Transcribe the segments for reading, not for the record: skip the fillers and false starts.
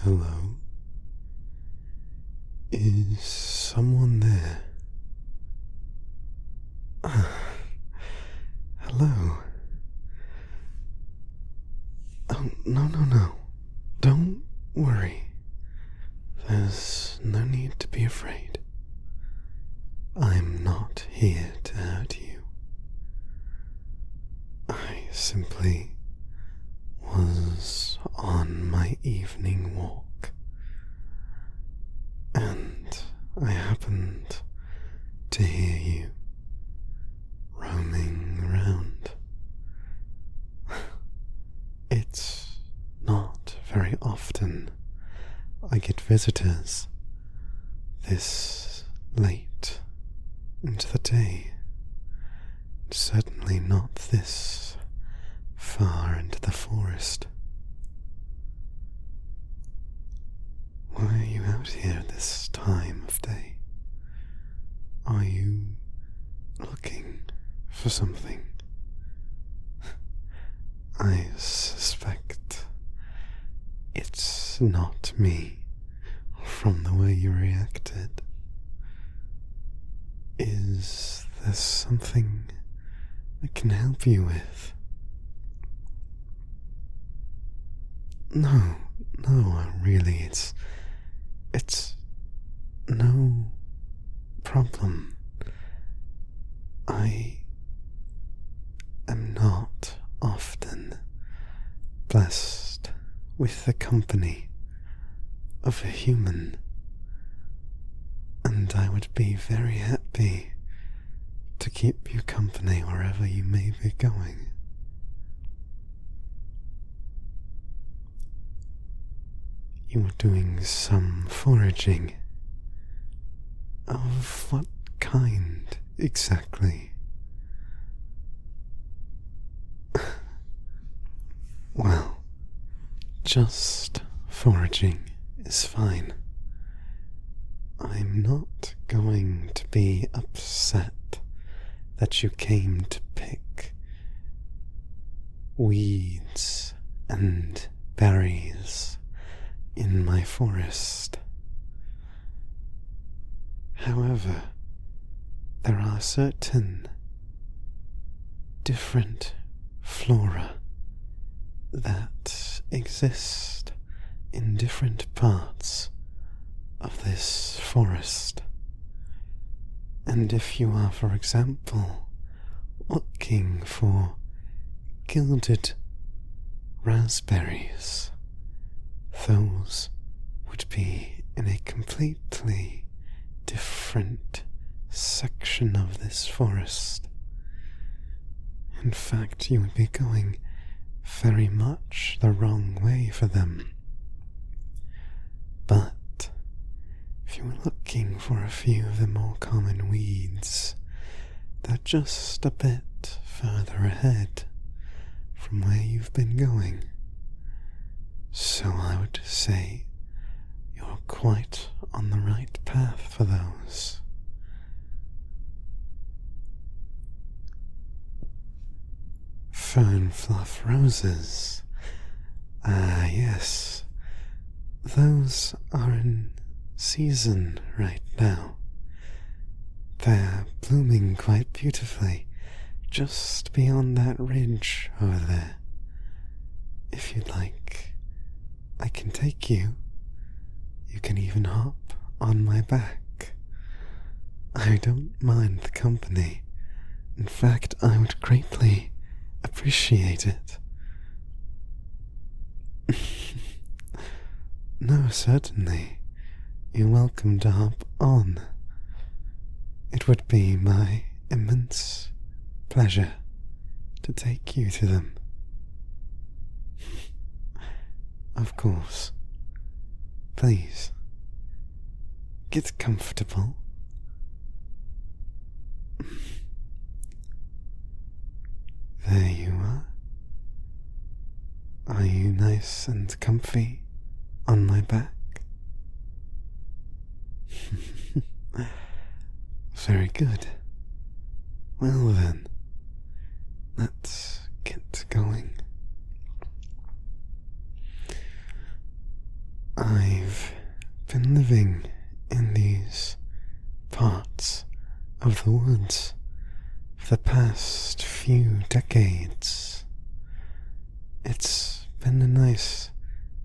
Hello? Is someone there? Hello? Oh, no. Don't worry. There's no need to be afraid. I'm not here to hurt you. I simply was on my evening walk, and I happened to hear you roaming around. It's not very often I get visitors this late into the day. Certainly not this far into the forest. Why are you out here this time of day? Are you looking for something? I suspect it's not me from the way you reacted. Is there something I can help you with? No, really, it's no problem. I am not often blessed with the company of a human, and I would be very happy to keep you company wherever you may be going. You were doing some foraging. Of what kind exactly? Well, just foraging is fine. I'm not going to be upset that you came to pick weeds and berries in my forest. However, there are certain different flora that exist in different parts of this forest. And if you are, for example, looking for gilded raspberries, those would be in a completely different section of this forest. In fact, you would be going very much the wrong way for them. But if you were looking for a few of the more common weeds, they're just a bit further ahead from where you've been going. So I would say you're quite on the right path for those. Fern fluff roses. Ah, yes. Those are in season right now. They're blooming quite beautifully just beyond that ridge over there. If you'd like, I can take you. You can even hop on my back. I don't mind the company. In fact, I would greatly appreciate it. No, certainly. You're welcome to hop on. It would be my immense pleasure to take you to them. Of course. Please, get comfortable. There you are. Are you nice and comfy on my back? Very good. Well then, let's get going. I've been living in these parts of the woods for the past few decades. It's been a nice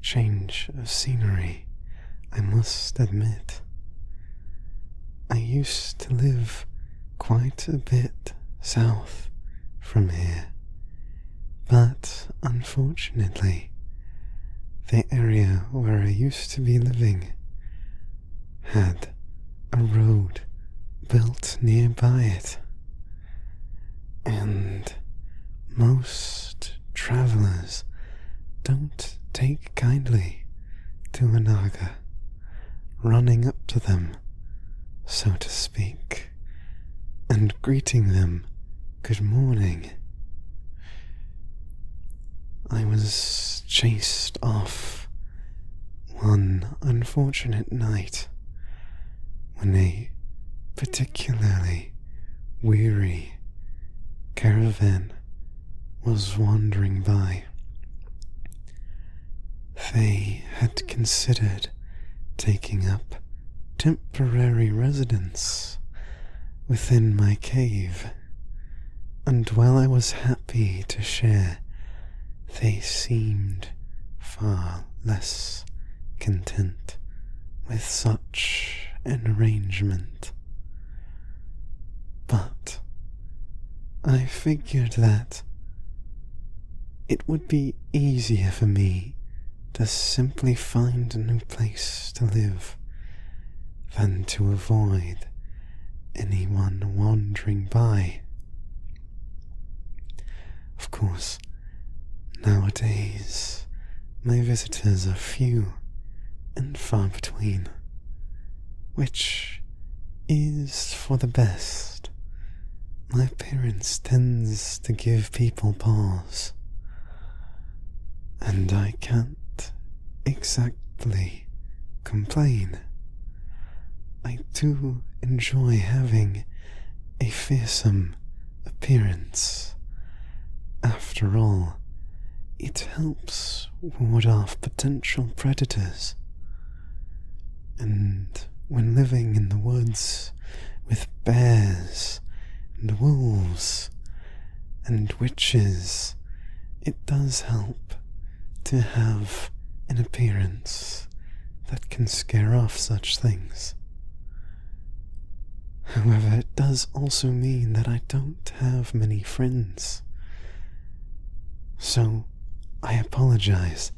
change of scenery, I must admit. I used to live quite a bit south from here, but unfortunately, the area where I used to be living had a road built nearby it, and most travelers don't take kindly to a Naga running up to them, so to speak, and greeting them good morning. I was chased off one unfortunate night when a particularly weary caravan was wandering by. They had considered taking up temporary residence within my cave, and while I was happy to share, they seemed far less content with such an arrangement. But I figured that it would be easier for me to simply find a new place to live than to avoid anyone wandering by. Of course, nowadays my visitors are few and far between, which is for the best. My appearance tends to give people pause, and I can't exactly complain. I do enjoy having a fearsome appearance. After all, it helps ward off potential predators. And when living in the woods with bears and wolves and witches, it does help to have an appearance that can scare off such things. However, it does also mean that I don't have many friends. So, I apologize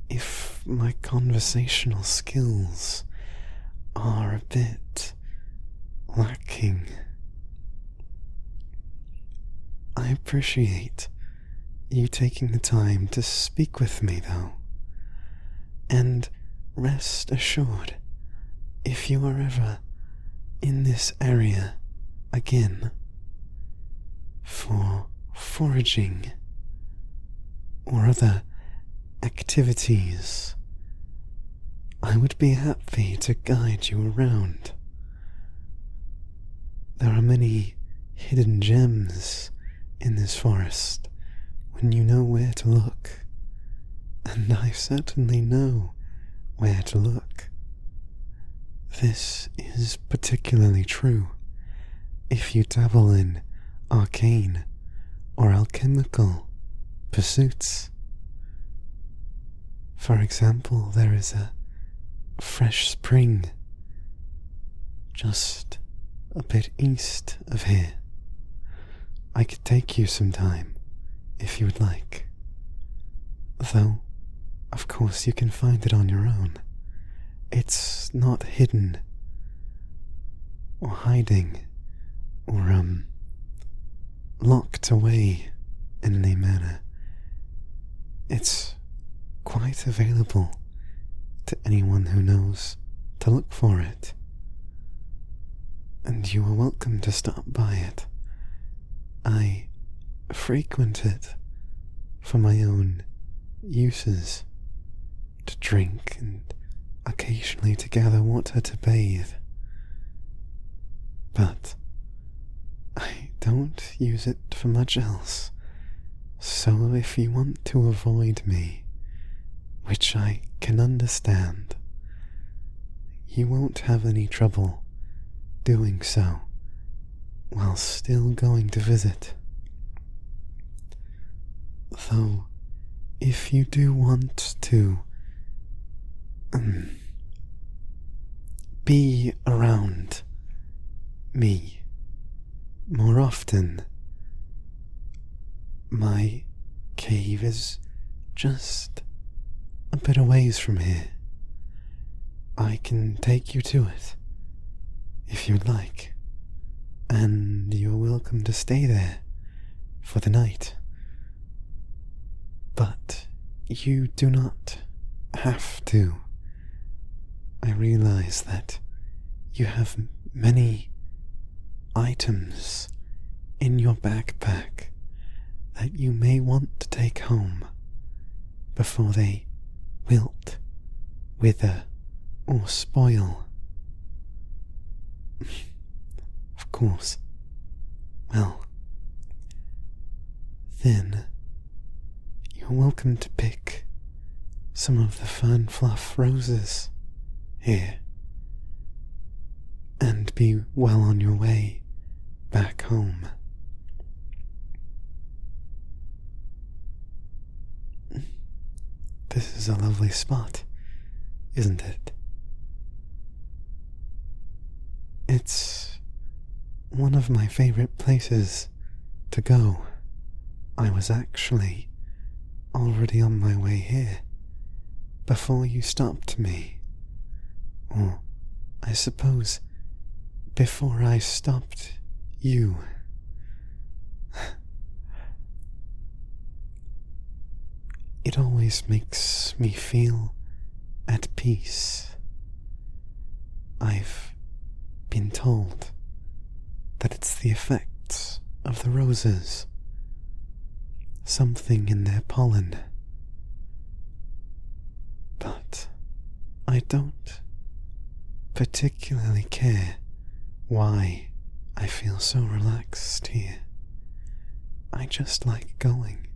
if my conversational skills are a bit lacking. I appreciate you taking the time to speak with me, though, and rest assured, if you are ever in this area again for foraging or other activities, I would be happy to guide you around. There are many hidden gems in this forest when you know where to look, and I certainly know where to look. This is particularly true if you dabble in arcane or alchemical pursuits. For example, there is a fresh spring just a bit east of here. I could take you some time if you would like, though of course you can find it on your own. It's not hidden or hiding or locked away in any manner. It's quite available to anyone who knows to look for it, and you are welcome to stop by it. I frequent it for my own uses, to drink and occasionally to gather water to bathe, but I don't use it for much else. So if you want to avoid me, which I can understand. You won't have any trouble doing so while still going to visit. Though, if you do want to be around me more often, my cave is just a bit a ways from here. I can take you to it if you'd like, and you're welcome to stay there for the night. But you do not have to. I realize that you have many items in your backpack that you may want to take home before they wilt, wither, or spoil. Of course. Well, then you're welcome to pick some of the fern fluff roses here and be well on your way back home. This is a lovely spot, isn't it? It's one of my favorite places to go. I was actually already on my way here before you stopped me. Or, I suppose, before I stopped you. It always makes me feel at peace. I've been told that it's the effects of the roses, something in their pollen. But I don't particularly care why I feel so relaxed here. I just like going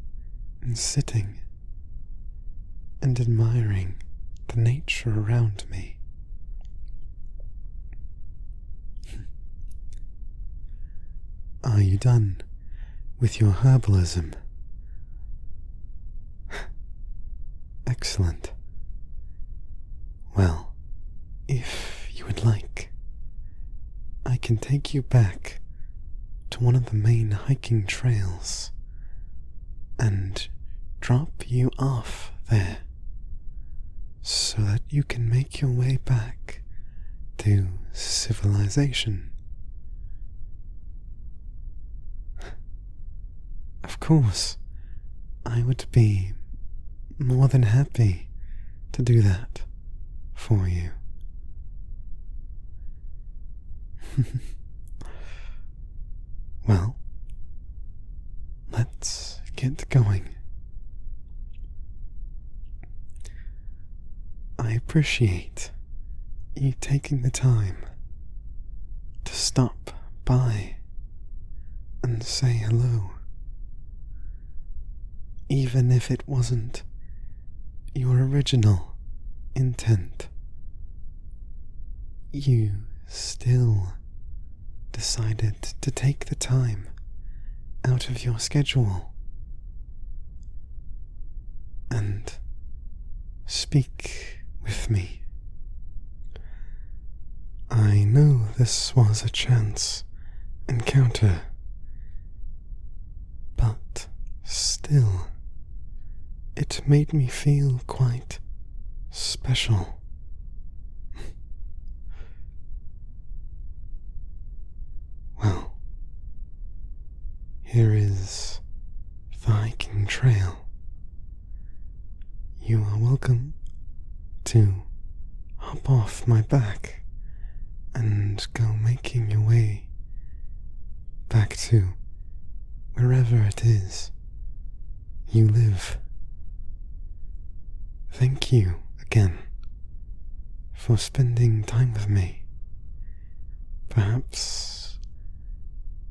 and sitting and admiring the nature around me. Are you done with your herbalism? Excellent. Well, if you would like, I can take you back to one of the main hiking trails and drop you off there so that you can make your way back to civilization. Of course, I would be more than happy to do that for you. Well, let's get going. I appreciate you taking the time to stop by and say hello, even if it wasn't your original intent. You still decided to take the time out of your schedule and speak with me. I know this was a chance encounter, but still, it made me feel quite special. Well, here is the hiking trail. You are welcome to hop off my back and go making your way back to wherever it is you live. Thank you again for spending time with me. Perhaps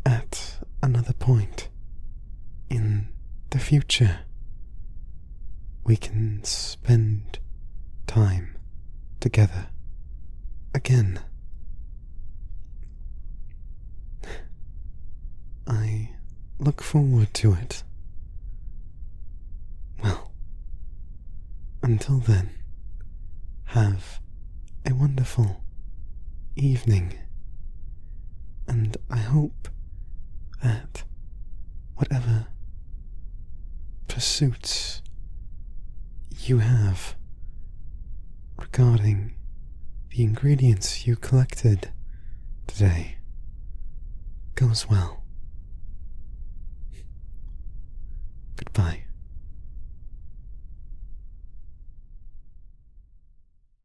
at another point in the future we can spend time together again. I look forward to it. Well, until then, have a wonderful evening, and I hope that whatever pursuits you have regarding the ingredients you collected today goes well. Goodbye.